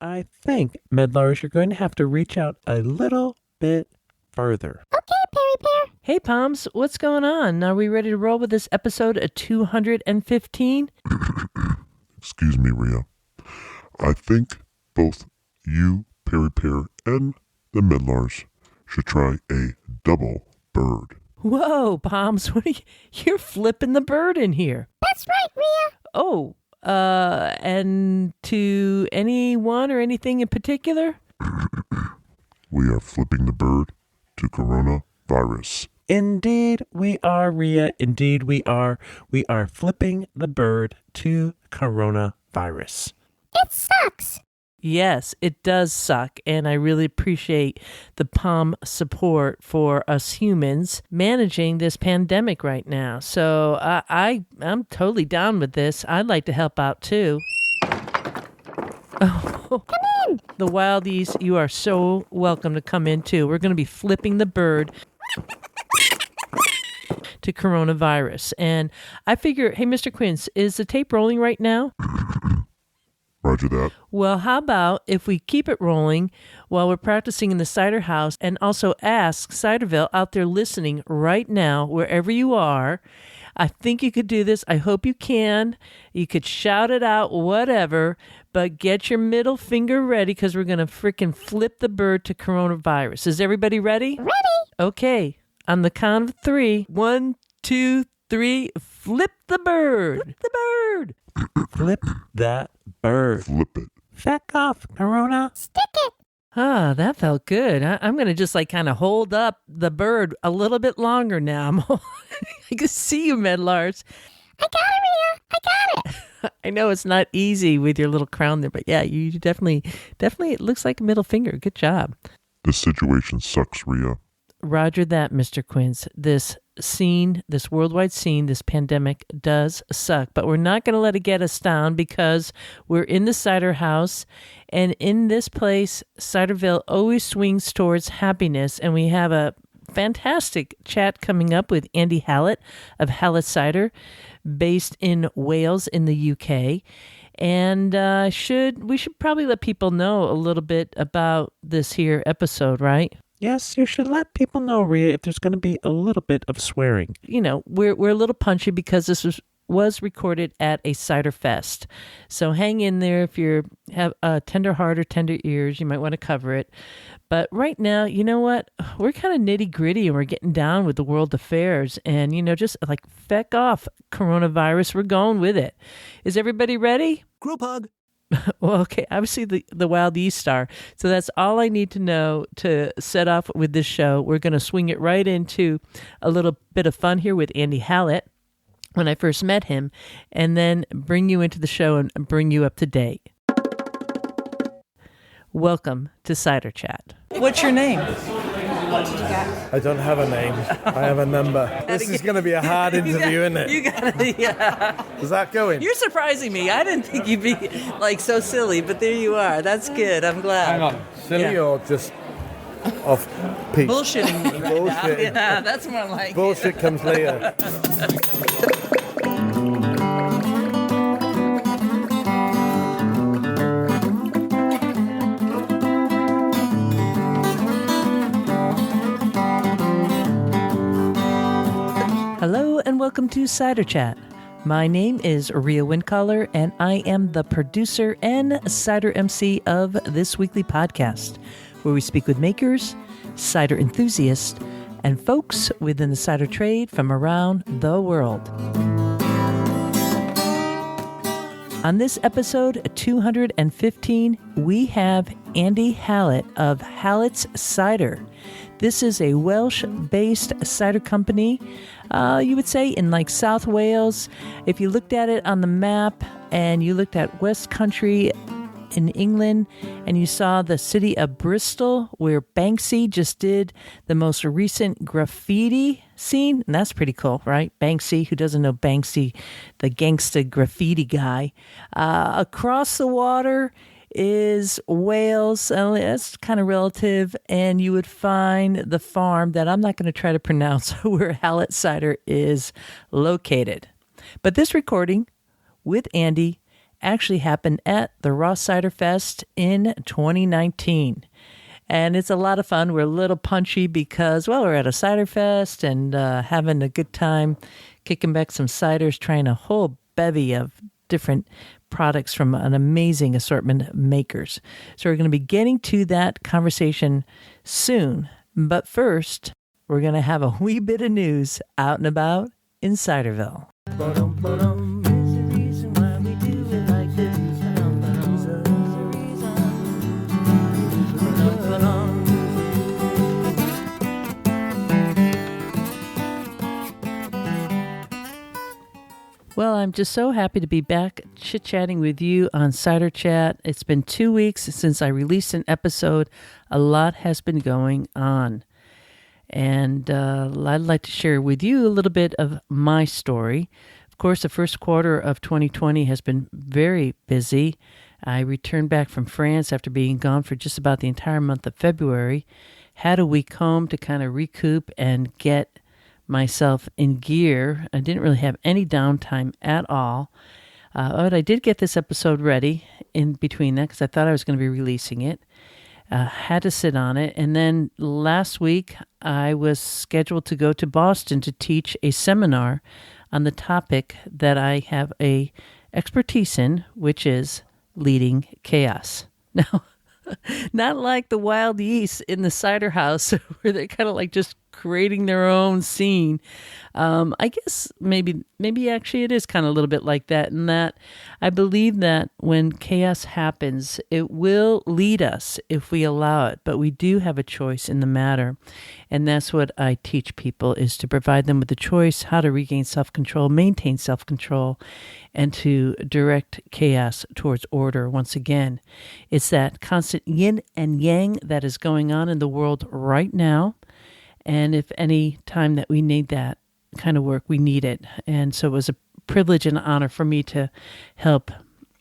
I think, Medlars, you're going to have to reach out a little bit further. Okay, Perry Pear. Hey, Poms, what's going on? Are we ready to roll with this episode of 215? Excuse me, Rhea. I think both you, Perry Pear, and the Medlars should try a double bird. Whoa, Poms, you're flipping the bird in here. That's right, Rhea. Oh, and to anyone or anything in particular? We are flipping the bird to coronavirus. Indeed, we are, Rhea. Indeed, we are. We are flipping the bird to coronavirus. It sucks. Yes, it does suck, and I really appreciate the POM support for us humans managing this pandemic right now. So I'm totally down with this. I'd like to help out too. Oh, come in. The Wildies, you are so welcome to come in too. We're going to be flipping the bird to coronavirus. And I figure, hey, Mr. Quince, is the tape rolling right now? Roger that. Well, how about if we keep it rolling while we're practicing in the cider house and also ask Ciderville out there listening right now, wherever you are. I think you could do this. I hope you can. You could shout it out, whatever, but get your middle finger ready because we're going to freaking flip the bird to coronavirus. Is everybody ready? Ready. Okay. On the count of 3. 1, 2, 3. Flip the bird. Flip the bird. Flip that bird. Flip it. Feck off, Corona. Stick it. Ah, that felt good. I'm going to just kind of hold up the bird a little bit longer now. I can see you, Medlars. I got it, Rhea. I got it. I know it's not easy with your little crown there, but yeah, you definitely, it looks like a middle finger. Good job. This situation sucks, Rhea. Roger that, Mr. Quince. This worldwide scene, this pandemic does suck, but we're not going to let it get us down because we're in the cider house, and in this place, Ciderville always swings towards happiness, and we have a fantastic chat coming up with Andy Hallett of Hallet Cider, based in Wales in the UK. And we should probably let people know a little bit about this here episode, right? Yes, you should let people know, Rhea, if there's going to be a little bit of swearing. You know, we're a little punchy because this was recorded at a cider fest. So hang in there. If you have a tender heart or tender ears, you might want to cover it. But right now, you know what? We're kind of nitty gritty and we're getting down with the world affairs. And, just feck off coronavirus. We're going with it. Is everybody ready? Group hug. Well, okay, obviously the Wild East Star. So that's all I need to know to set off with this show. We're going to swing it right into a little bit of fun here with Andy Hallett when I first met him, and then bring you into the show and bring you up to date. Welcome to Cider Chat. What's your name? What did you get? I don't have a name. I have a number. This is going to be a hard interview, isn't it? You got it, yeah. Is that going? You're surprising me. I didn't think you'd be so silly, but there you are. That's good. I'm glad. Hang on. Silly Yeah. or just off piece? Bullshitting me right now. Bullshit. Yeah, that's more like Bullshit comes later. Hello and welcome to Cider Chat. My name is Rhea Windcaller, and I am the producer and cider MC of this weekly podcast, where we speak with makers, cider enthusiasts, and folks within the cider trade from around the world. On this episode 215, we have Andy Hallett of Hallet's Cider. This is a Welsh-based cider company, you would say, in South Wales. If you looked at it on the map and you looked at West Country in England and you saw the city of Bristol where Banksy just did the most recent graffiti scene, and that's pretty cool, right? Banksy, who doesn't know Banksy, the gangsta graffiti guy. Across the water is Wales. That's kind of relative, and you would find the farm that I'm not going to try to pronounce where Hallett Cider is located. But this recording with Andy actually happened at the Raw Cider Fest in 2019. And it's a lot of fun. We're a little punchy because, well, we're at a cider fest and having a good time, kicking back some ciders, trying a whole bevy of different products from an amazing assortment of makers. So we're going to be getting to that conversation soon. But first, we're going to have a wee bit of news out and about in Ciderville. Well, I'm just so happy to be back chit-chatting with you on Cider Chat. It's been 2 weeks since I released an episode. A lot has been going on. And I'd like to share with you a little bit of my story. Of course, the first quarter of 2020 has been very busy. I returned back from France after being gone for just about the entire month of February. Had a week home to kind of recoup and get myself in gear. I didn't really have any downtime at all. But I did get this episode ready in between that because I thought I was going to be releasing it. Had to sit on it. And then last week, I was scheduled to go to Boston to teach a seminar on the topic that I have a expertise in, which is leading chaos. Now, not like the wild yeast in the cider house where they're kind of like just creating their own scene. I guess maybe actually it is kind of a little bit like that, in that I believe that when chaos happens, it will lead us if we allow it, but we do have a choice in the matter. And that's what I teach people, is to provide them with the choice how to regain self-control, maintain self-control, and to direct chaos towards order. Once again, it's that constant yin and yang that is going on in the world right now. And if any time that we need that kind of work, we need it. And so it was a privilege and honor for me to help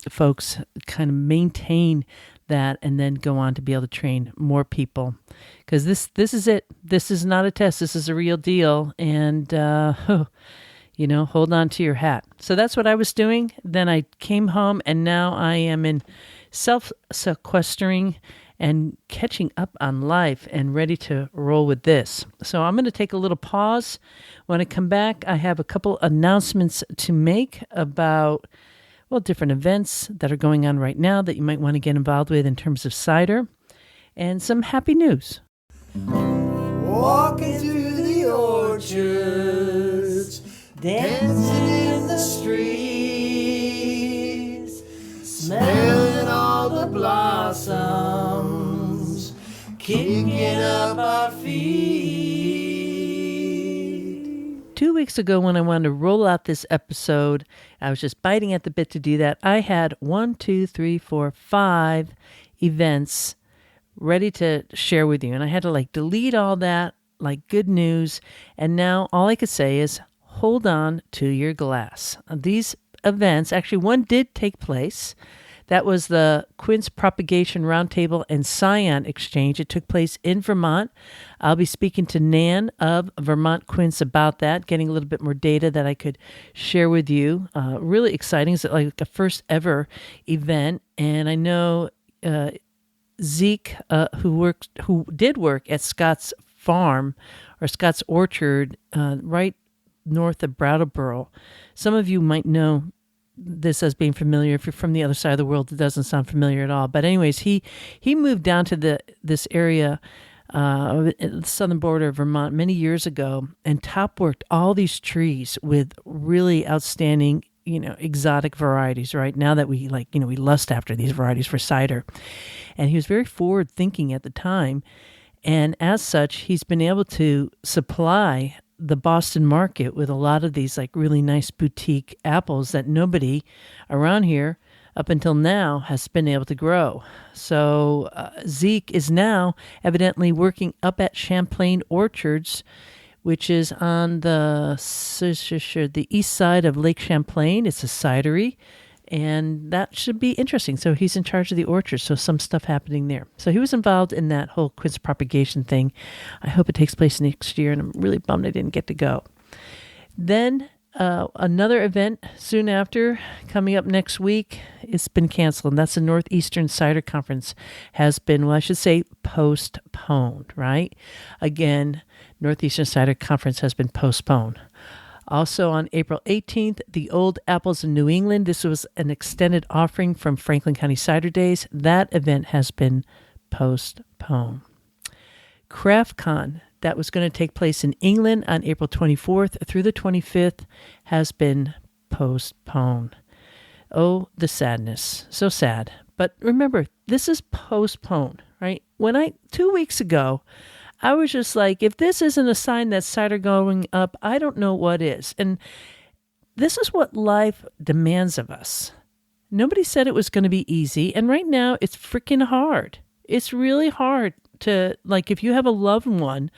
folks kind of maintain that and then go on to be able to train more people. Because this is it. This is not a test. This is a real deal. And, hold on to your hat. So that's what I was doing. Then I came home, and now I am in self-sequestering and catching up on life and ready to roll with this. So I'm going to take a little pause. When I come back, I have a couple announcements to make about, different events that are going on right now that you might want to get involved with in terms of cider, and some happy news. Walking through the orchards, dancing in the streets, smelling all the blossoms, kicking up our feet. 2 weeks ago, when I wanted to roll out this episode, I was just biting at the bit to do that. I had 5 events ready to share with you. And I had to delete all that, good news. And now all I could say is hold on to your glass. These events, actually one did take place. That was the Quince Propagation Roundtable and Scion Exchange. It took place in Vermont. I'll be speaking to Nan of Vermont Quince about that, getting a little bit more data that I could share with you. Really exciting. It's like a first ever event. And I know Zeke, who did work at Scott's Farm or Scott's Orchard, right north of Brattleboro. Some of you might know this as being familiar. If you're from the other side of the world, it doesn't sound familiar at all. But anyways, he moved down to this area, the southern border of Vermont, many years ago, and top worked all these trees with really outstanding, exotic varieties. Right now that we we lust after these varieties for cider, and he was very forward thinking at the time, and as such, he's been able to supply the Boston market with a lot of these really nice boutique apples that nobody around here up until now has been able to grow. So Zeke is now evidently working up at Champlain Orchards, which is on the east side of Lake Champlain. It's a cidery, and that should be interesting. So he's in charge of the orchard, so some stuff happening there. So he was involved in that whole Quince propagation thing. I hope it takes place next year, and I'm really bummed I didn't get to go. Then Another event soon after, coming up next week, it's been canceled. And that's the Northeastern Cider Conference has been, well, I should say postponed, right? Again, Northeastern Cider Conference has been postponed. Also on April 18th, the Old Apples in New England. This was an extended offering from Franklin County Cider Days. That event has been postponed. CraftCon, that was going to take place in England on April 24th through the 25th, has been postponed. Oh, the sadness. So sad. But remember, this is postponed, right? 2 weeks ago, I was just like, if this isn't a sign that cider going up, I don't know what is. And this is what life demands of us. Nobody said it was going to be easy. And right now, it's freaking hard. It's really hard to, like, if you have a loved one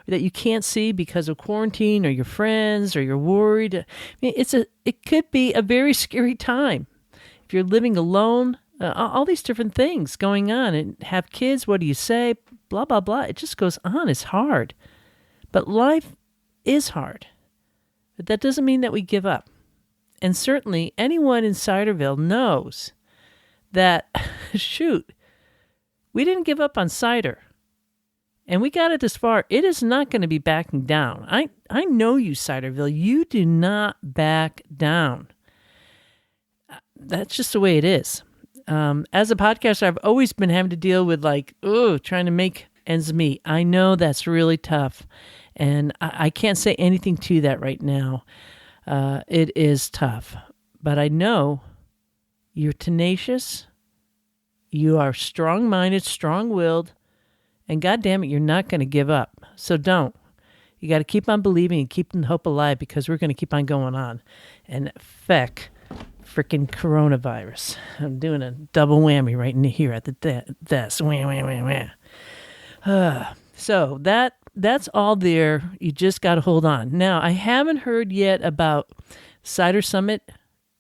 that you can't see because of quarantine or your friends or you're worried. I mean, it could be a very scary time. If you're living alone, all these different things going on, and have kids, what do you say? Blah, blah, blah. It just goes on. It's hard. But life is hard. But that doesn't mean that we give up. And certainly anyone in Ciderville knows that, shoot, we didn't give up on cider. And we got it this far. It is not going to be backing down. I know you, Ciderville. You do not back down. That's just the way it is. As a podcaster, I've always been having to deal with trying to make ends meet. I know that's really tough, and I can't say anything to that right now. It is tough, but I know you're tenacious, you are strong-minded, strong-willed, and goddamn it, you're not going to give up. So don't. You got to keep on believing and keep the hope alive, because we're going to keep on going on. And feck, freaking coronavirus. I'm doing a double whammy right in here at the desk. So that's all there. You just got to hold on. Now, I haven't heard yet about Cider Summit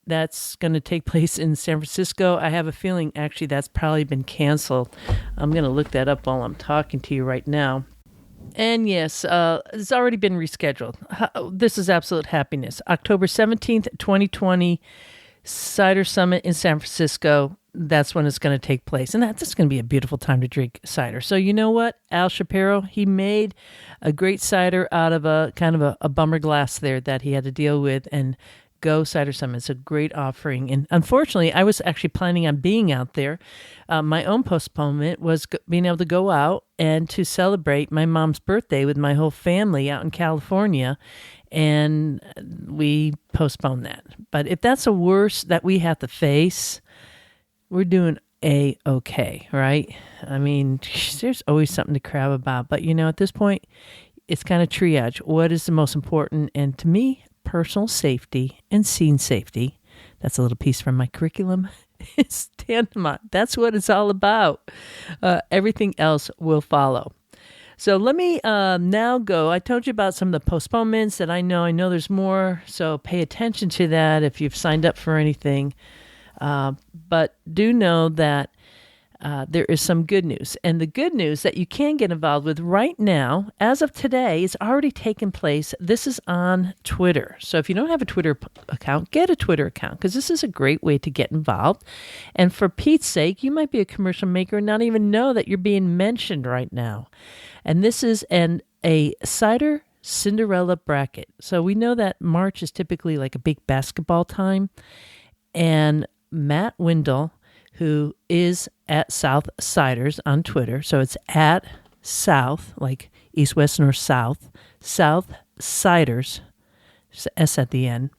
that's going to take place in San Francisco. I have a feeling actually that's probably been canceled. I'm going to look that up while I'm talking to you right now. And yes, it's already been rescheduled. This is absolute happiness. October 17th, 2020, Cider Summit in San Francisco. That's when it's going to take place. And that's just going to be a beautiful time to drink cider. So you know what? Al Shapiro, he made a great cider out of a kind of a bummer glass there that he had to deal with. And go Cider Summit. It's a great offering. And unfortunately, I was actually planning on being out there. My own postponement was being able to go out and to celebrate my mom's birthday with my whole family out in California. And we postponed that. But if that's a worst that we have to face, we're doing A-okay, right? I mean, there's always something to crab about. But, at this point, it's kind of triage. What is the most important? And to me, personal safety and scene safety, that's a little piece from my curriculum, is tantamount. That's what it's all about. Everything else will follow. So let me now go. I told you about some of the postponements that I know. I know there's more, so pay attention to that if you've signed up for anything. But do know that there is some good news. And the good news that you can get involved with right now, as of today, is already taken place. This is on Twitter. So if you don't have a Twitter account, get a Twitter account, because this is a great way to get involved. And for Pete's sake, you might be a commercial maker and not even know that you're being mentioned right now. And this is a cider Cinderella bracket. So we know that March is typically like a big basketball time. And Matt Windle, who is at South Ciders on Twitter. So it's at South, like East, West, North, South Ciders, S at the end.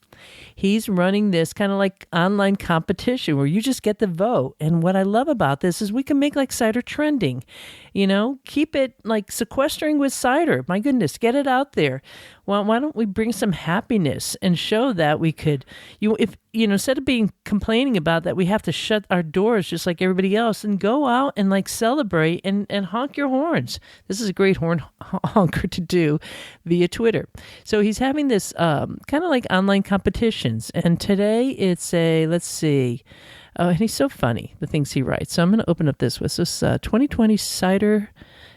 He's running this kind of like online competition where you just get the vote. And what I love about this is we can make like cider trending, keep it like sequestering with cider. My goodness, get it out there. Well, why don't we bring some happiness and show that we could, instead of complaining about that, we have to shut our doors just like everybody else, and go out and like celebrate and honk your horns. This is a great horn honker to do via Twitter. So he's having this kind of like online competitions. And today it's let's see. Oh, and he's so funny, the things he writes. So I'm going to open up this 2020 Cider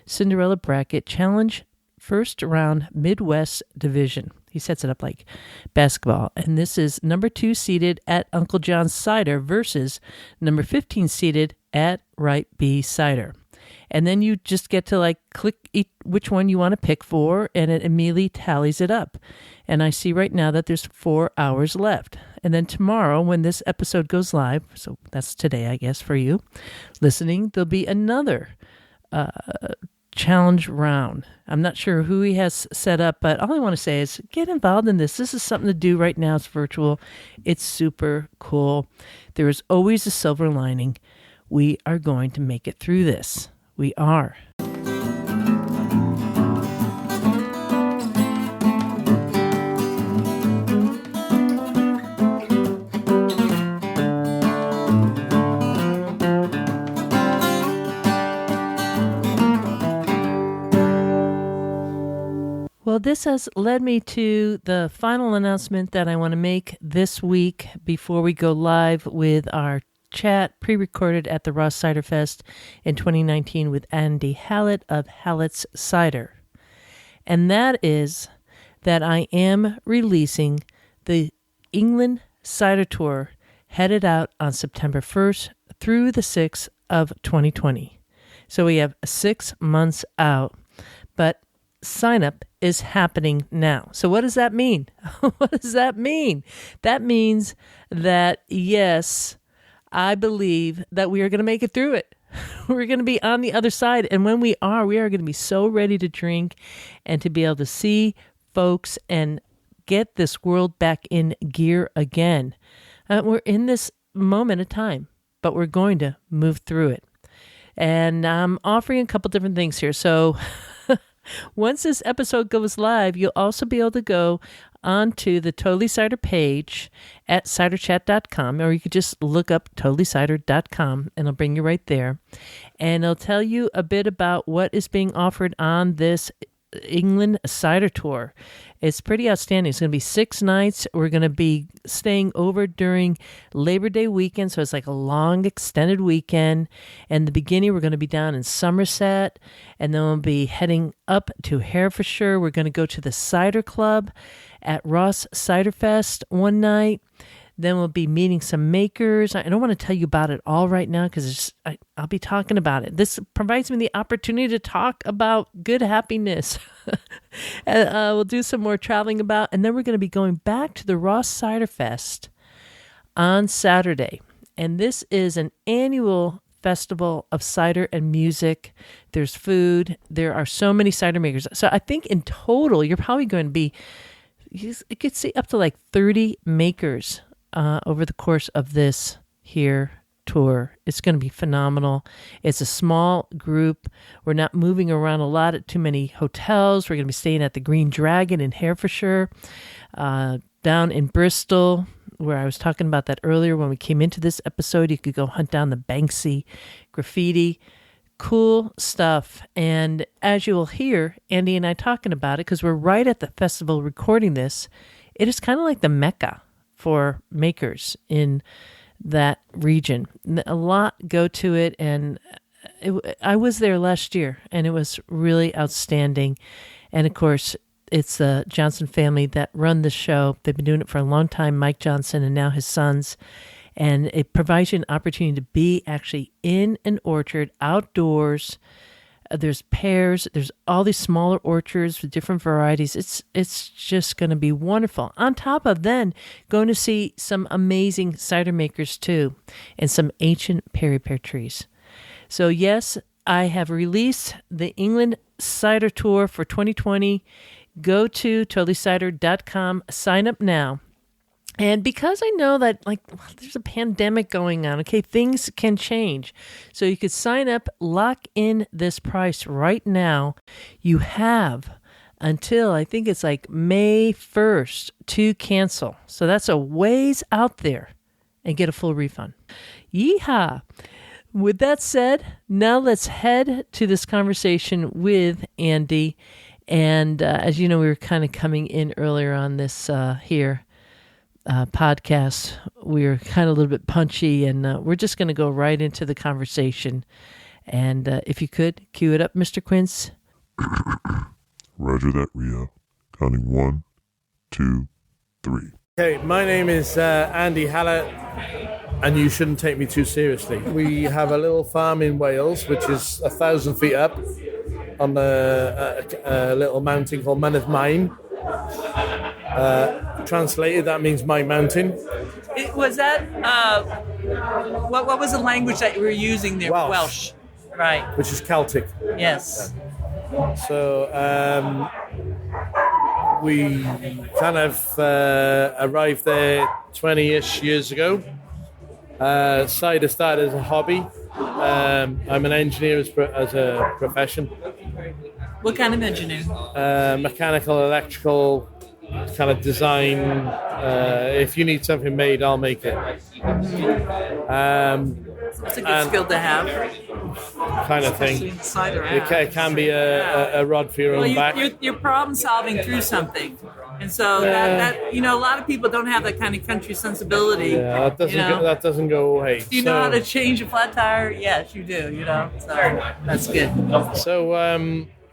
Cinderella Bracket Challenge First Round Midwest Division. He sets it up like basketball. And this is number 2 seated at Uncle John's Cider versus number 15 seated at Right B Cider. And then you just get to like click which one you want to pick for, and it immediately tallies it up. And I see right now that there's 4 hours left. And then tomorrow, when this episode goes live, so that's today, I guess, for you listening, there'll be another challenge round. I'm not sure who he has set up, but all I want to say is get involved in this. This is something to do right now. It's virtual. It's super cool. There is always a silver lining. We are going to make it through this. We are. Well, this has led me to the final announcement that I want to make this week before we go live with our chat pre-recorded at the Ross Cider Fest in 2019 with Andy Hallett of Hallet's Cider. And that is that I am releasing the England Cider Tour headed out on September 1st through the 6th of 2020. So we have 6 months out, but sign up is happening now. So what does that mean? What does that mean? That means that, yes, I believe that we are going to make it through it. We're going to be on the other side. And when we are going to be so ready to drink and to be able to see folks and get this world back in gear again. We're in this moment of time, but we're going to move through it. And I'm offering a couple different things here. So once this episode goes live, you'll also be able to go onto the Totally Cider page at ciderchat.com, or you could just look up totallycider.com and it'll bring you right there. And it'll tell you a bit about what is being offered on this England Cider Tour. It's pretty outstanding. It's going to be 6 nights. We're going to be staying over during Labor Day weekend, so it's like a long extended weekend. And the beginning, we're going to be down in Somerset, and then we'll be heading up to Herefordshire. We're going to go to the Cider Club at Ross Cider Fest one night. Then we'll be meeting some makers. I don't want to tell you about it all right now because I'll be talking about it. This provides me the opportunity to talk about good happiness. We'll do some more traveling about, and then we're going to be going back to the Ross Cider Fest on Saturday. And this is an annual festival of cider and music. There's food. There are so many cider makers. So I think in total, you're probably going to be, you could see up to like 30 makers over the course of this here tour. It's going to be phenomenal. It's a small group. We're not moving around a lot at too many hotels. We're going to be staying at the Green Dragon in Herefordshire, down in Bristol, where I was talking about that earlier when we came into this episode. You could go hunt down the Banksy graffiti. Cool stuff. And as you will hear Andy and I talking about it, because we're right at the festival recording this, it is kind of like the Mecca for makers in that region. A lot go to it, and I was there last year, and it was really outstanding. And of course, it's the Johnson family that run the show. They've been doing it for a long time, Mike Johnson and now his sons. And it provides you an opportunity to be actually in an orchard, outdoors. There's pears. There's all these smaller orchards with different varieties. It's just going to be wonderful. On top of then going to see some amazing cider makers too, and some ancient peri pear trees. So yes, I have released the England Cider Tour for 2020. Go to totallycider.com. Sign up now. And because I know that, there's a pandemic going on, okay, things can change. So you could sign up, lock in this price right now. You have until, I think it's May 1st to cancel. So that's a ways out there, and get a full refund. Yeehaw! With that said, now let's head to this conversation with Andy. And as you know, we were kind of coming in earlier on this podcast. We're kind of a little bit punchy, and we're just going to go right into the conversation. And if you could, cue it up, Mr. Quince. Roger that, Rio. Counting 1, 2, 3. Okay, my name is Andy Hallett, and you shouldn't take me too seriously. We have a little farm in Wales, which is 1,000 feet up on a little mountain called Mynydd Mine. Translated, that means my mountain. Was that what was the language that you were using there? Welsh. Right. Which is Celtic. Yes. So we kind of arrived there 20-ish years ago. Cider started as a hobby. I'm an engineer as a profession. What kind of engineer? Mechanical, electrical, kind of design. If you need something made, I'll make it. It's a good skill to have. Kind of thing. It can be a rod for your own back. You're problem solving through something, and so that a lot of people don't have that kind of country sensibility. Yeah, that doesn't go away. Do you know how to change a flat tire? Yes, you do. So that's good. So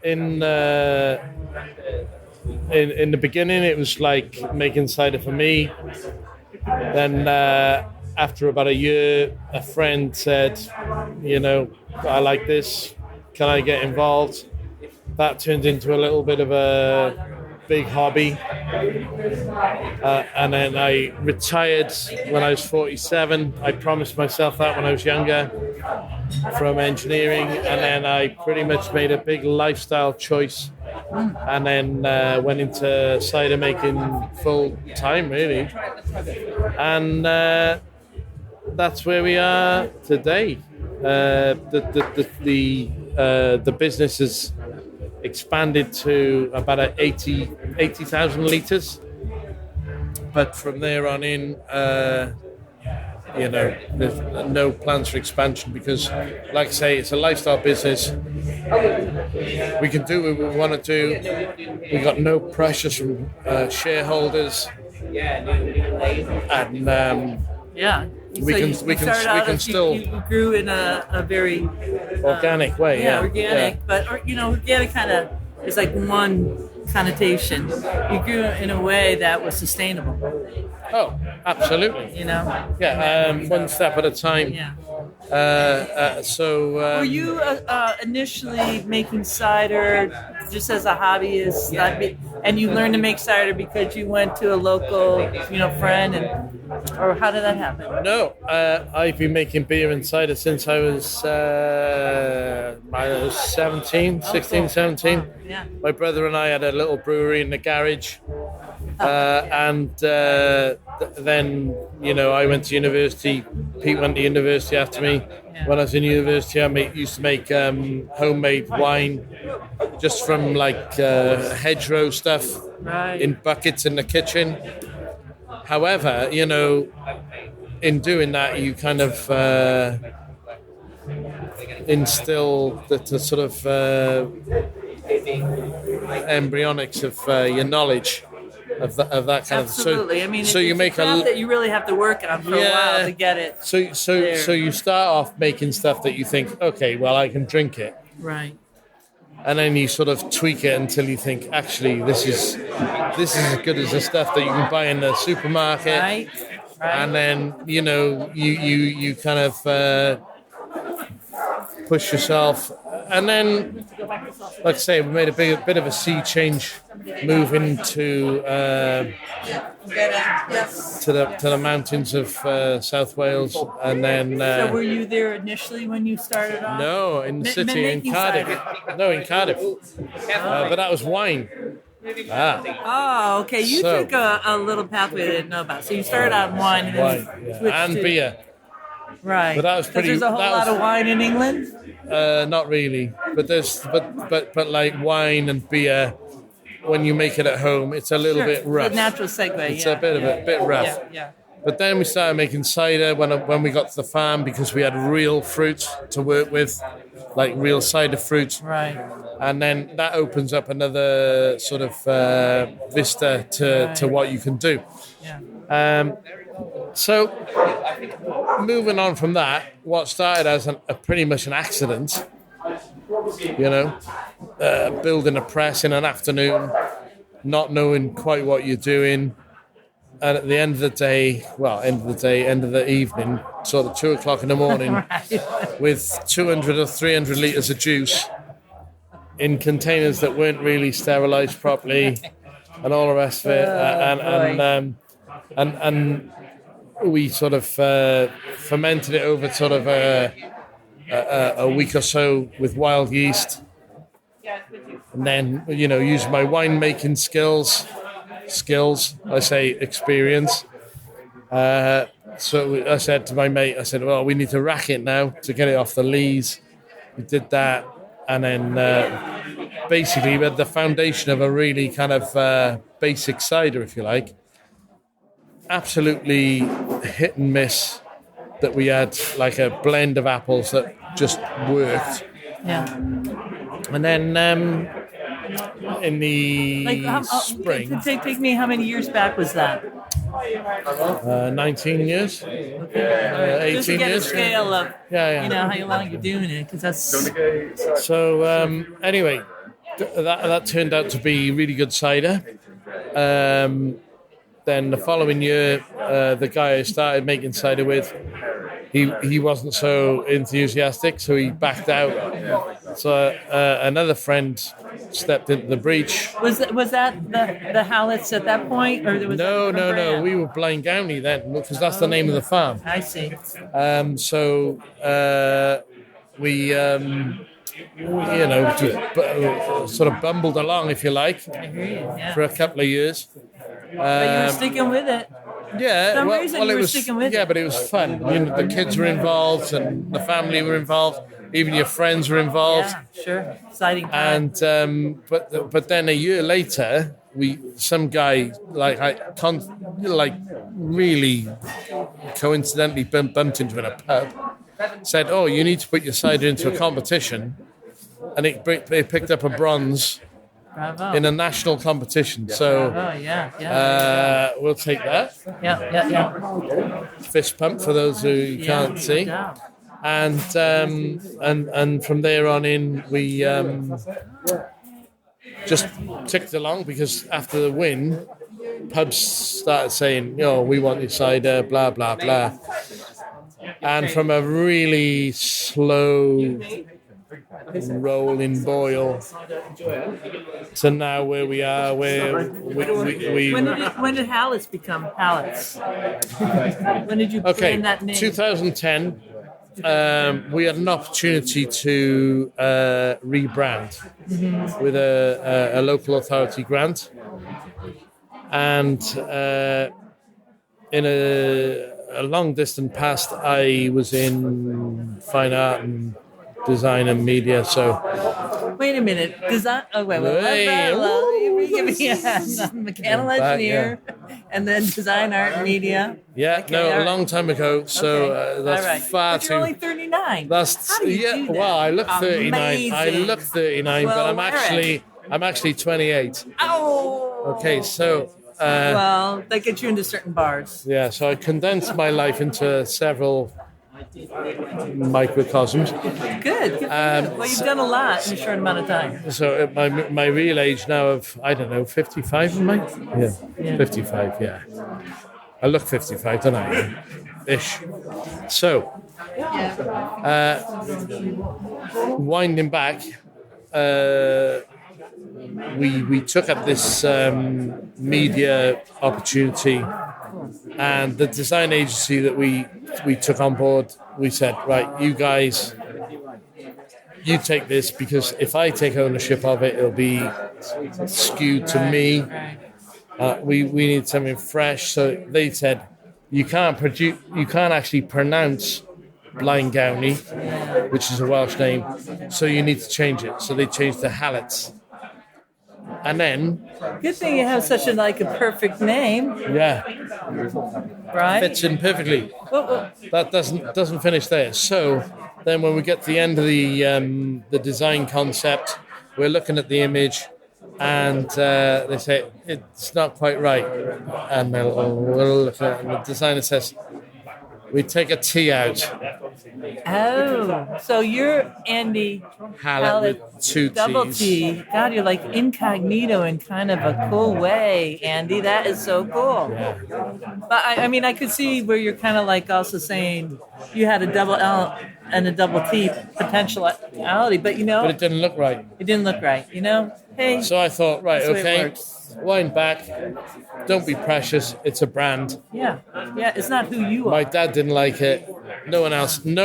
in the beginning, it was like making cider for me. Then after about a year, a friend said, I like this. Can I get involved? That turned into a little bit of a big hobby. And then I retired when I was 47. I promised myself that when I was younger from engineering. And then I pretty much made a big lifestyle choice. And then went into cider making full time, really. And that's where we are today. The business has expanded to about 80,000 litres. But from there on in, there's no plans for expansion because, like I say, it's a lifestyle business. We can do what we want to do. We got no pressures from shareholders, and we can still. You grew in a very organic way. Organic, but organic kind of is like one connotation. You grew in a way that was sustainable. Oh, absolutely. One step at a time. Yeah. Were you initially making cider just as a hobbyist, and you learned to make cider because you went to a local, friend, or how did that happen? No, I've been making beer and cider since I was 17. Yeah. My brother and I had a little brewery in the garage. Then, I went to university. Pete went to university after me. Yeah. When I was in university, I used to make homemade wine just from hedgerow stuff in buckets in the kitchen. However, in doing that, you kind of instill the sort of embryonics of your knowledge of that kind Absolutely. of. So you make that you really have to work on for a while to get it. So you start off making stuff that you think, okay, well, I can drink it. Right. And then you sort of tweak it until you think, actually, this is as good as the stuff that you can buy in the supermarket. Right. And then you kind of push yourself, and then, like I say, we made a bit of a sea change, moving to the mountains of South Wales, and then. So were you there initially when you started off? No, in the city in Cardiff. Cider. No, in Cardiff. But that was wine. Oh, okay. You took a little pathway I didn't know about. So you started out in wine and then switched and to beer. Right. But that was pretty. There's a whole lot of wine in England. Not really, but like wine and beer, when you make it at home, it's a little bit rough. It's a natural segue. It's a bit rough. Yeah. But then we started making cider when we got to the farm because we had real fruit to work with, like real cider fruit. Right. And then that opens up another sort of vista to what you can do. Yeah. So moving on from that, what started as a pretty much an accident, building a press in an afternoon, not knowing quite what you're doing. And at the end of the evening, sort of 2 o'clock in the morning, with 200 or 300 litres of juice in containers that weren't really sterilised properly, and all the rest of it, and we sort of fermented it over sort of a week or so with wild yeast, and then used my winemaking skills. I say experience. So I said to my mate, well, we need to rack it now to get it off the lees. We did that, and then basically we had the foundation of a really kind of basic cider, if you like. Absolutely hit and miss, that we had like a blend of apples that just worked. Yeah. And then in the spring... Take me, how many years back was that? 19 years. Okay. 18 Just to get years. a scale of, Yeah. how long you're doing it, because that's... So anyway, that turned out to be really good cider. Then the following year, the guy I started making cider with, he wasn't so enthusiastic, so he backed out. So another friend stepped into the breach. Was that the Halletts at that point, or was No. brand? We were Blind County then, because that's the name of the farm. I see. So we, sort of bumbled along, if you like, I hear you. Yeah. for a couple of years. But you were sticking with it. Yeah, For some reason you it were was sticking with yeah, it. but it was fun. The kids were involved, and the family were involved. Even your friends were involved. Yeah, sure. Exciting time. And but then a year later, some guy really coincidentally bumped into in a pub, said, "Oh, you need to put your cider into a competition," and it picked up a bronze. Bravo. In a national competition. So we'll take that. Yeah. Fist pump for those who can't see. No doubt. And from there on in, we just ticked along, because after the win, pubs started saying, we want your cider, blah, blah, blah. And from a really slow rolling boil to now where we are, where we When did Hallett's become Hallett's? When did you claim that name? 2010. We had an opportunity to rebrand with a local authority grant, and in a long distant past, I was in fine art and design and media. So wait a minute, design. Oh wait. Give me a mechanical engineer, and then design, art, and media. Yeah, Okay, no, all a right. long time ago. So that's all right. far But too. you're only 39. That's How do you do that? Well, I look 39. I Amazing. look 39, Well, but wear I'm actually 28. Oh. Okay, so Well, that gets you into certain bars. yeah, so I condensed my life into several microcosms. Good. Well, you've done a lot in a short amount of time. So my real age now of, I don't know, 55, am I? Yeah, 55, yeah. I look 55, don't I? Ish. So, winding back, we took up this media opportunity, and the design agency that we took on board, we said, right, you guys, you take this, because if I take ownership of it, it'll be skewed to me. We need something fresh. So they said, you can't actually pronounce Blind County, which is a Welsh name, so you need to change it. So they changed to Hallett's. And then, Good thing you have such a perfect name, yeah, right? fits in perfectly. Well, That doesn't finish there. So then when we get to the end of the design concept, we're looking at the image, and they say it's not quite right, and we'll look at it, and the designer says, we'd take a T out. Oh, so you're Andy Hallett with two double T's. T. God, you're like incognito in kind of a cool way, Andy. That is so cool. Yeah. But I mean, I could see where you're kind of like also saying you had a double L and a double T potentiality, but But it didn't look right. it didn't look right. Hey, So I thought, right, That's the way it okay, works. wind back. Don't be precious. It's a brand. yeah, it's not who you My are. dad didn't like it. No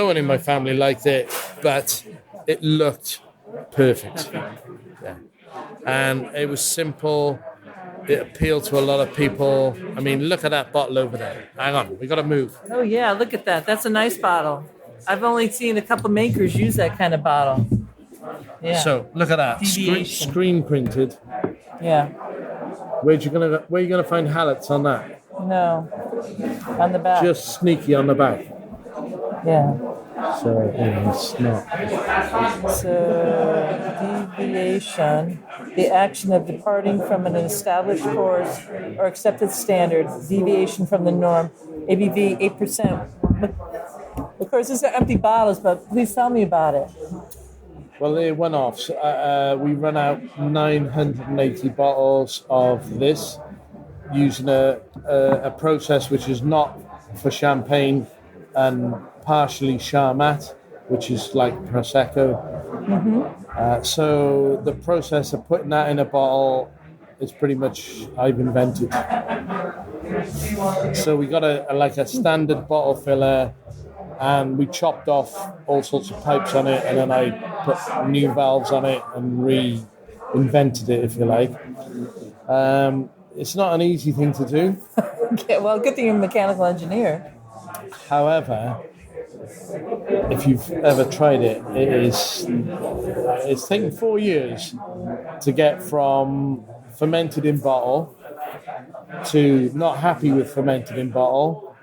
one in my family liked it, but it looked perfect. Yeah. And it was simple. It appealed to a lot of people. I mean, look at that bottle over there. Hang on, we got to move. Oh yeah, look at that. That's a nice bottle. I've only seen a couple makers use that kind of bottle. Yeah. So look at that, Deviation. screen printed. yeah. Where you gonna find Hallett's on that? No. On the back. Just sneaky on the back. yeah. So it's not. So, deviation, the action of departing from an established course or accepted standard, deviation from the norm, ABV 8%. Of course, these are empty bottles, but please tell me about it. Well, they went off. So, we run out 980 bottles of this using a process which is not for champagne and partially Charmat, which is like Prosecco. So the process of putting that in a bottle is pretty much I've invented. So we got a standard bottle filler, and we chopped off all sorts of pipes on it, and then I put new valves on it and reinvented it, if you like. It's not an easy thing to do. Okay, well, good thing you're a mechanical engineer. However, if you've ever tried it, it's taken 4 years to get from fermented in bottle to not happy with fermented in bottle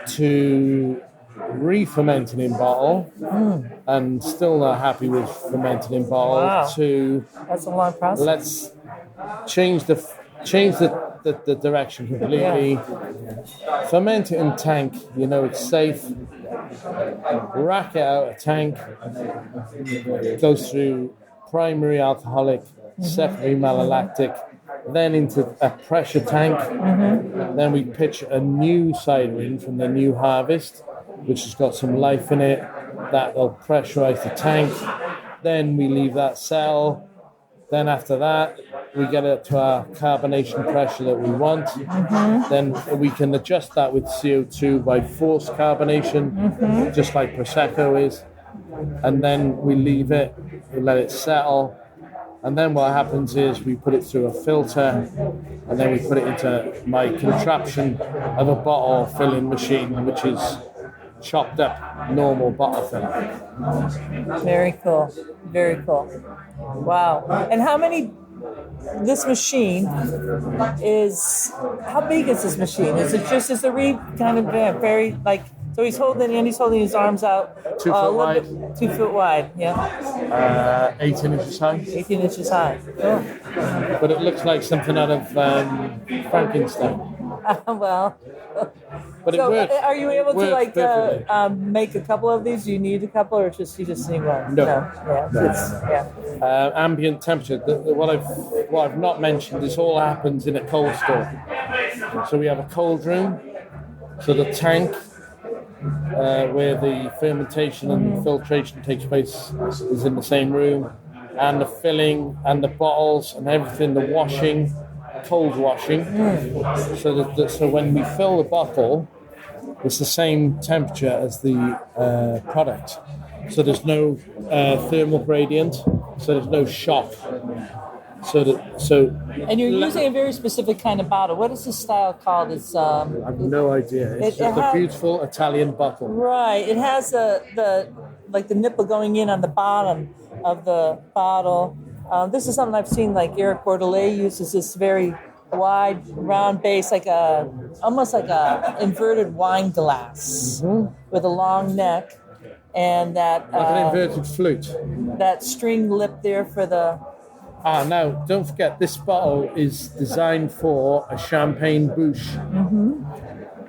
to re-fermented in bottle and still not happy with fermented in bottle Wow. to That's a long process. let's change the direction completely. Ferment it in tank, it's safe. Rack it out of tank. It goes through primary alcoholic, secondary malolactic, then into a pressure tank. Then we pitch a new cider in from the new harvest, which has got some life in it. That'll pressurize the tank. Then we leave that settle. Then after that, we get it to our carbonation pressure that we want. Then we can adjust that with CO2 by forced carbonation, just like Prosecco is. And then we leave it, we let it settle. And then what happens is we put it through a filter, and then we put it into my contraption of a bottle filling machine, which is chopped up normal bottle filler. Very cool. Very cool. Wow. And how many, this machine is, how big is this machine? Is it just, is the reed kind of very, like, so Andy's holding his arms out. 2 foot wide. 2 foot wide, yeah. 18 inches high. 18 inches high. Cool. But it looks like something out of Frankenstein. Well, But so it works. are you able to Works like perfectly. make a couple of these? Do you need a couple, or you just need one? No. Yeah. Yeah. Ambient temperature. What I've not mentioned, this all happens in a cold store. So we have a cold room. So the tank where the fermentation and filtration takes place is in the same room, and the filling and the bottles and everything, the washing, cold washing. So when we fill the bottle, it's the same temperature as the product. So there's no thermal gradient. So there's no shock. And you're using a very specific kind of bottle. What is this style called? It's I have no idea. It's just a beautiful Italian bottle. right. It has the nipple going in on the bottom of the bottle. This is something I've seen, like Eric Bordelais uses this very wide, round base, almost like a inverted wine glass with a long neck, and that Like an inverted flute. that string lip there for the. Now, don't forget, this bottle is designed for a champagne bouche.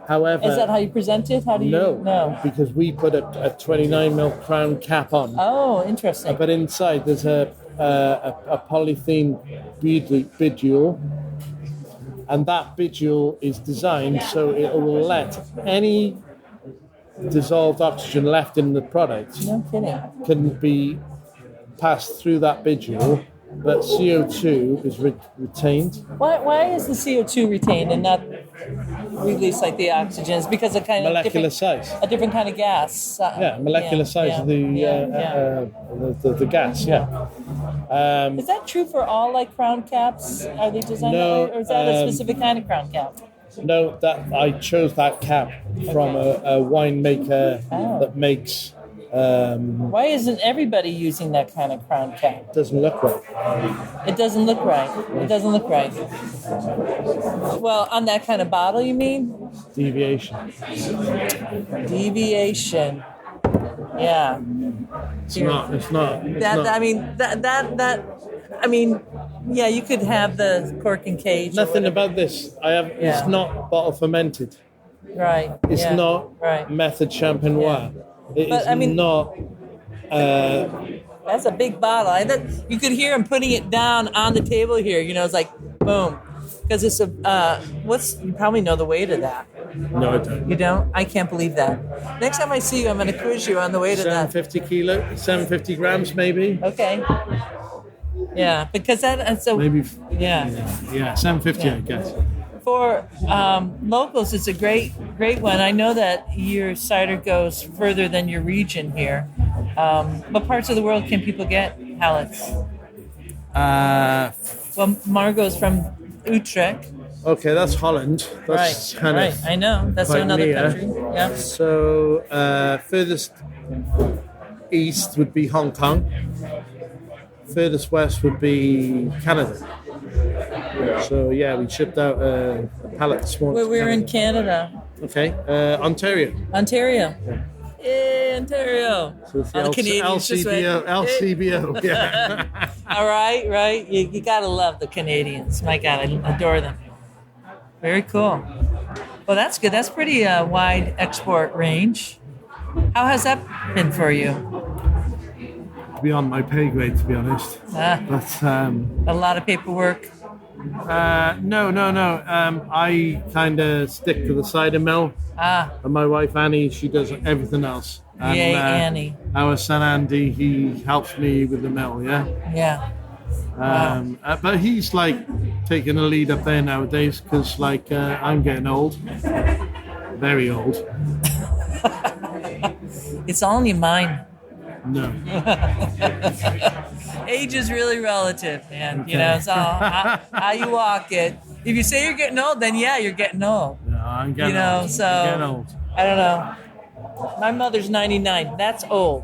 However, Is that how you present it? How do you? no, because we put a 29mm crown cap on. Oh, interesting. But inside there's a polythene bidule, and that bidule is designed so it will let any dissolved oxygen left in the product No kidding. can be passed through that bidule, but CO2 is retained. Why is the CO2 retained and not released like the oxygen? Is because of kind of Molecular size. a different kind of gas. Molecular size of the gas. Yeah. Is that true for all like crown caps? Are they designed No, that way? Or is that a specific kind of crown cap? No, that I chose that cap from a winemaker that makes. Why isn't everybody using that kind of crown cap? Doesn't look right. It doesn't look right. It doesn't look right. Well, on that kind of bottle, you mean? Deviation. Deviation. Yeah. It's not. I mean, yeah, you could have the cork and cage. Nothing about this. It's not bottle fermented. Right. It's not right. method champenois. It But, is I mean- not. That's a big bottle. You could hear him putting it down on the table here. You know, it's like boom, because it's you probably know the weight of that. No, I don't. You don't? I can't believe that. Next time I see you, I'm going to quiz you on the weight of that. 750 grams, maybe. Okay. Yeah, because Maybe. yeah. Yeah, 750, Yeah. I guess. For locals, it's a great one. I know that your cider goes further than your region here. What parts of the world can people get Hallett's? Well, Margot's from Utrecht. Okay, that's Holland. That's kind right. of. I know. That's quite another near. country. Yeah. So furthest east would be Hong Kong. Furthest west would be Canada. So yeah, we shipped out a pallet this morning. We're in Canada. Okay, Ontario. Ontario. Hey, Ontario. So it's the All the Canadians just went, LCBO. Yeah. All right. You gotta love the Canadians. My God, I adore them. Very cool. Well, that's good. That's pretty wide export range. How has that been for you? Beyond my pay grade, to be honest. But A lot of paperwork. no. I kind of stick to the cider mill. And my wife Annie, she does everything else. And, Yay, Annie. Our son Andy, he helps me with the mill. Yeah. Yeah. But he's like taking a lead up there nowadays because I'm getting old, very old. It's all in your mind. No. Age is really relative, man. Okay. You know, it's all how you walk it. If you say you're getting old, then yeah, you're getting old. No, I'm getting old. So I'm getting old. I don't know. My mother's 99. That's old.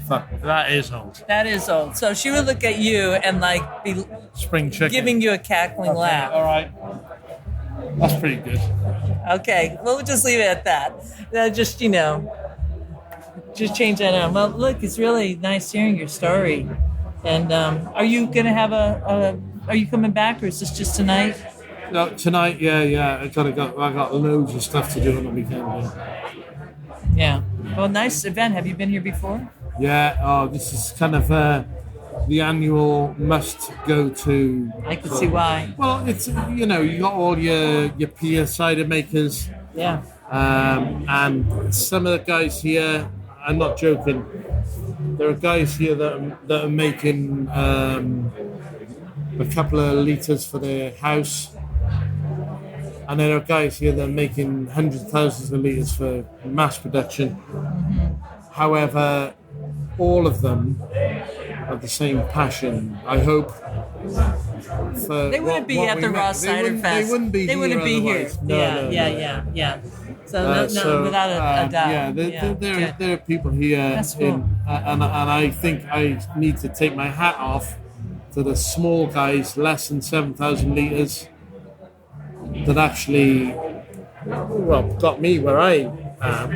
Fuck, that is old. That is old. So she would look at you and be Spring chicken. giving you a cackling laugh. All right. That's pretty good. Okay, we'll just leave it at that. Just change that out. Well, look, it's really nice hearing your story. And are you gonna have are you coming back, or is this just tonight? No, tonight, yeah. I got loads of stuff to do on the weekend. Yeah. Well, nice event. Have you been here before? Yeah. Oh, this is kind of the annual must go to. I can see why. Well, it's you got all your peer cider makers. Yeah. And some of the guys here, I'm not joking. There are guys here that are making a couple of litres for their house. And there are guys here that are making hundreds of thousands of litres for mass production. Mm-hmm. However, all of them have the same passion, I hope. They wouldn't be at the Raw Cider Fest. They wouldn't be here. No. Yeah. So, without a doubt. There are people here, That's cool. and I think I need to take my hat off to the small guys, less than 7,000 litres, that actually, got me where I am,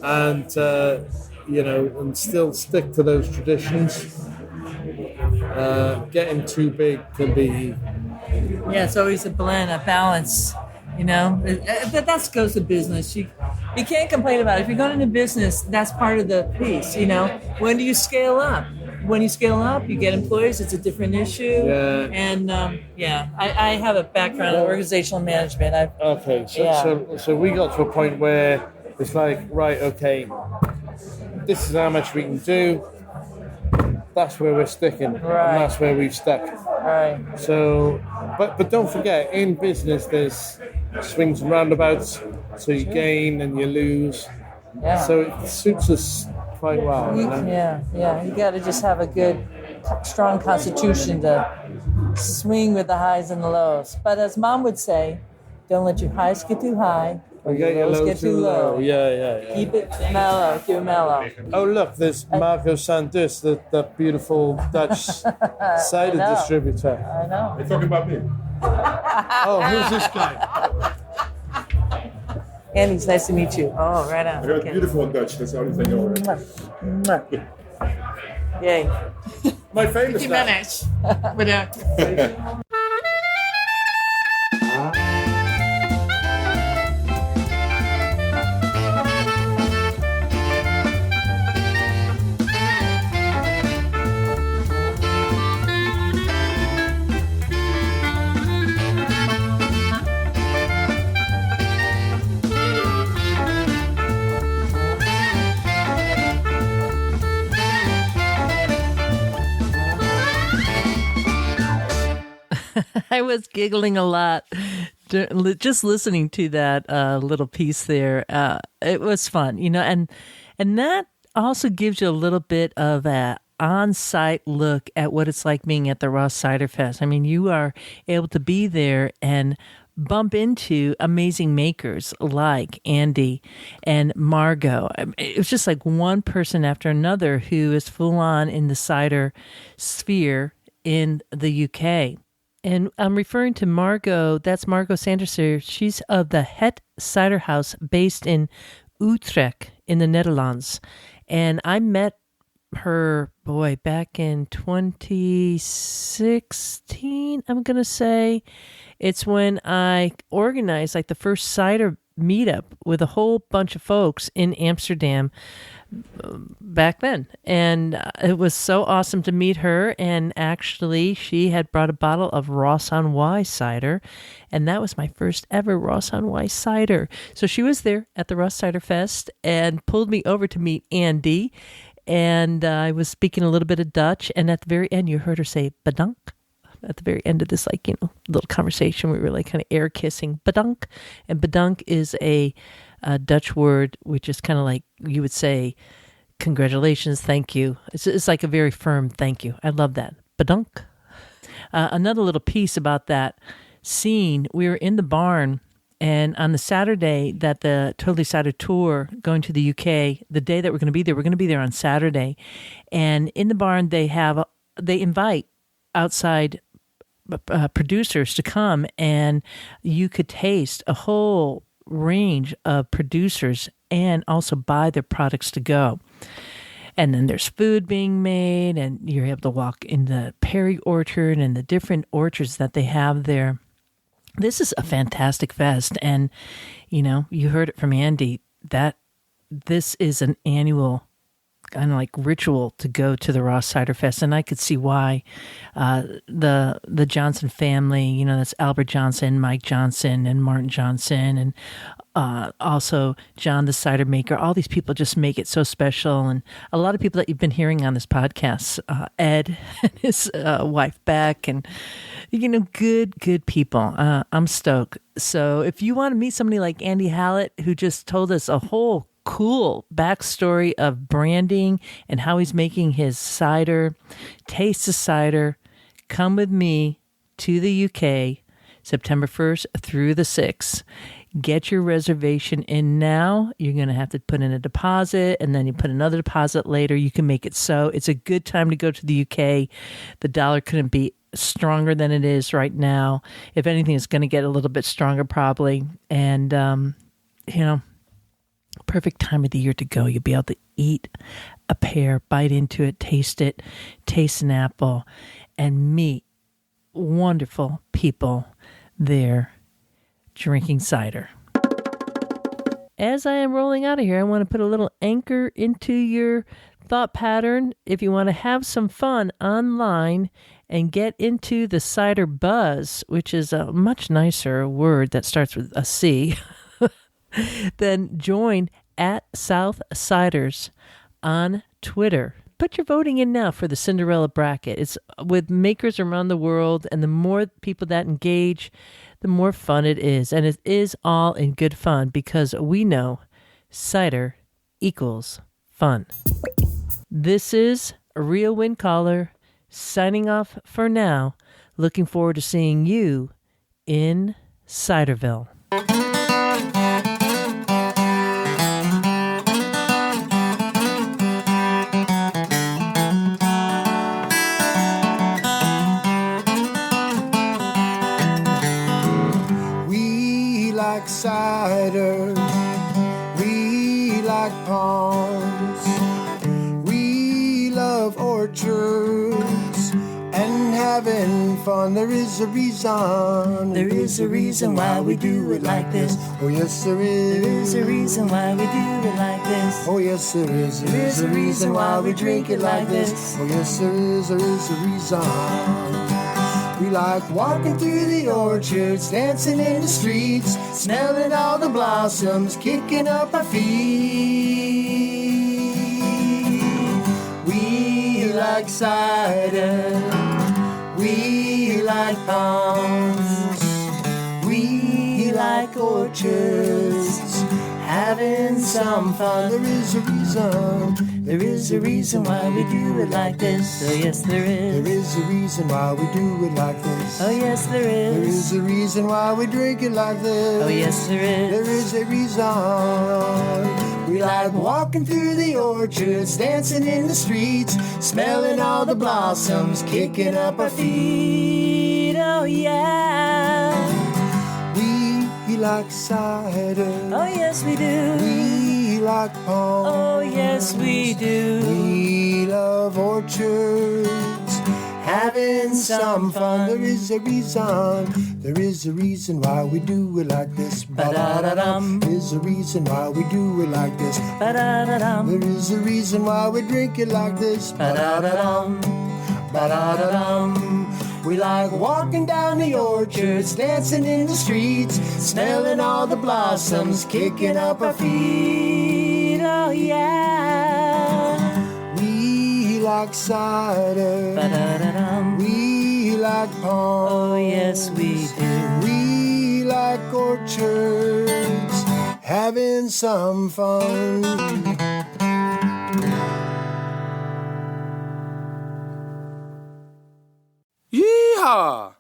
and and still stick to those traditions. Getting too big can be. Yeah, it's always a balance. That goes to business. You can't complain about it. If you're going into business, that's part of the piece. When do you scale up? When you scale up, you get employees. It's a different issue. Yeah. And I have a background in organizational management. So we got to a point where it's like, right, okay, this is how much we can do. That's where we're sticking, Right. and that's where we've stuck. Right. So, but don't forget, in business, there's swings and roundabouts. So you gain and you lose. Yeah. So it suits us quite well. Yeah. You got to just have a good, strong constitution to swing with the highs and the lows. But as Mom would say, don't let your highs get too high or your lows get too low. Yeah. Keep it mellow. Keep it mellow. Oh, look, there's Marco Sandus, the beautiful Dutch cider know. distributor. I know. You're talking about me. Oh, who's this guy? Andy, it's nice to meet you. Oh, right on. I got beautiful in Dutch. That's the only thing I know. Yay. My famous stuff. I was giggling a lot just listening to that little piece there. It was fun, and that also gives you a little bit of a on-site look at what it's like being at the Ross Cider Fest. I mean, you are able to be there and bump into amazing makers like Andy and Margot. It was just like one person after another who is full on in the cider sphere in the UK. And I'm referring to Margot. That's Margot Sanderson. She's of the Het Cider House based in Utrecht in the Netherlands. And I met her, back in 2016, I'm going to say. It's when I organized like the first cider meetup with a whole bunch of folks in Amsterdam back then. And it was so awesome to meet her. And actually, she had brought a bottle of Ross on Wye cider. And that was my first ever Ross on Wye cider. So she was there at the Ross Cider Fest and pulled me over to meet Andy. And I was speaking a little bit of Dutch. And at the very end, you heard her say, bedankt. At the very end of this, little conversation, we were like kind of air kissing. Bedankt. And bedankt is a Dutch word, which is kind of like you would say, congratulations, thank you. It's like a very firm thank you. I love that. Bedankt. Another little piece about that scene, we were in the barn, and on the Saturday that the Totally Cider Tour going to the UK, the day that we're going to be there on Saturday. And in the barn, they invite outside producers to come, and you could taste a whole range of producers and also buy their products to go. And then there's food being made, and you're able to walk in the Perry Orchard and the different orchards that they have there. This is a fantastic fest, and you heard it from Andy that this is an annual kind of like ritual to go to the Ross Cider Fest, and I could see why. The Johnson family, that's Albert Johnson, Mike Johnson, and Martin Johnson, and also John the cider maker. All these people just make it so special, and a lot of people that you've been hearing on this podcast, Ed and his wife Beck, and good people. I'm stoked. So if you want to meet somebody like Andy Hallett, who just told us a whole cool backstory of branding and how he's making his cider, taste the cider, come with me to the UK September 1st through the 6th. Get your reservation in now. You're going to have to put in a deposit, and then you put another deposit later. You can make it so. It's a good time to go to the UK. The dollar couldn't be stronger than it is right now. If anything, it's going to get a little bit stronger probably. And, perfect time of the year to go. You'll be able to eat a pear, bite into it, taste an apple, and meet wonderful people there. drinking cider. As I am rolling out of here, I want to put a little anchor into your thought pattern. If you want to have some fun online and get into the cider buzz, which is a much nicer word that starts with a C, then join at South Ciders on Twitter. Put your voting in now for the Cinderella bracket. It's with makers around the world, and the more people that engage, the more fun it is. And it is all in good fun because we know cider equals fun. This is Rhea Windcaller signing off for now. Looking forward to seeing you in Ciderville. Cider, we like palms, we love orchards and having fun. There is a reason why we do it like this. Oh yes there is. There is a reason why we do it like this. Oh yes there is. There is a reason why we drink it like this. Oh yes there is a reason. We like walking through the orchards, dancing in the streets, smelling all the blossoms, kicking up our feet. We like cider, we like palms, we like orchards, having some fun. There is a reason why we do it like this. Oh yes there is. There is a reason why we do it like this. Oh yes there is. There is a reason why we drink it like this. Oh yes there is. There is a reason. We like walking through the orchards, dancing in the streets, smelling all the blossoms, kicking up our feet. Oh yeah. We like cider. Oh yes we do. We like palms. Oh yes we do. We love orchards, having some fun. There is a reason why we do it like this. Ba-da-da-dum. There is a reason why we do it like this. Ba-da-da-dum. There is a reason why we drink it like this. Ba-da-da-dum. Ba-da-da-dum. We like walking down the orchards, dancing in the streets, smelling all the blossoms, kicking up our feet. Oh yeah. We like cider. Ba-da-da-dum. We like palms. Oh yes we do. We like orchards, having some fun. Yeehaw!